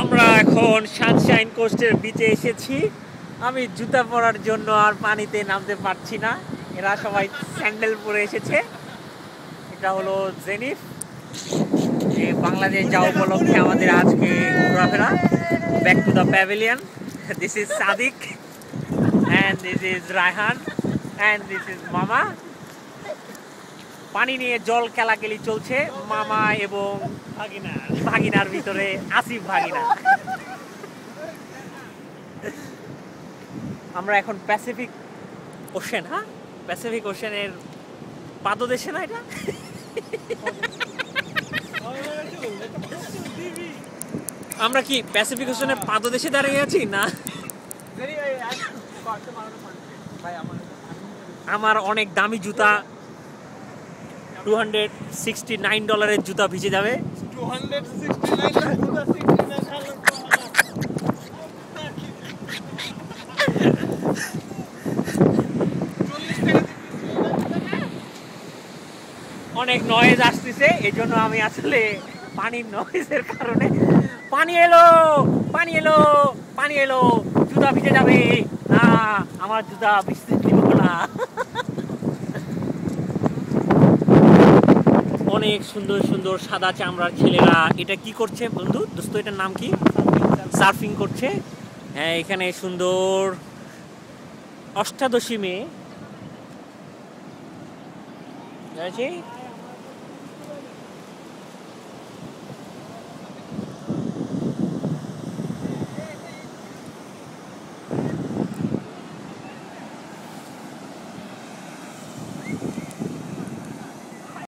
আমরা এখন সানশাইন কোস্টের বিচে এসেছি। আমি জুতা পরার জন্য আর পানিতে নামতে পারছি না। এরা সবাই স্যান্ডেল পরে এসেছে। এটা হলো জেনিফ। বাংলাদেশ যাওয়া উপলক্ষে আমাদের আজকে ঘোরাফেরা। Back to the pavilion. This is Sadiq and this is Raihan and this is mama. পানি নিয়ে জল খেলাখেলি চলছে মামা এবং ভাগিনার ভিতরে আসিফ ভাগিনা। আমরা এখন প্যাসিফিক ওশেন, প্যাসিফিক ওশেনের পাদদেশে না এটা? আমরা কি প্যাসিফিক ওশেনের পাদদেশে দাঁড়িয়ে আছি না? আমার অনেক দামি জুতা $269 জুতা ভিজে যাবে। অনেক নয়েজ আসতেছে, এই জন্য আমি আসলে পানির নয়েজের কারণে পানি এলো পানি এলো পানি এলো জুতা ভিজে যাবে না, আমার জুতা ভিজতে দিব না। অনেক সুন্দর সুন্দর সাদা চামড়ার ছেলেরা এটা কি করছে বন্ধু দোস্ত, এটার নাম কি? সার্ফিং করছে। হ্যাঁ, এখানে সুন্দর অষ্টাদশী মেয়ে আছে।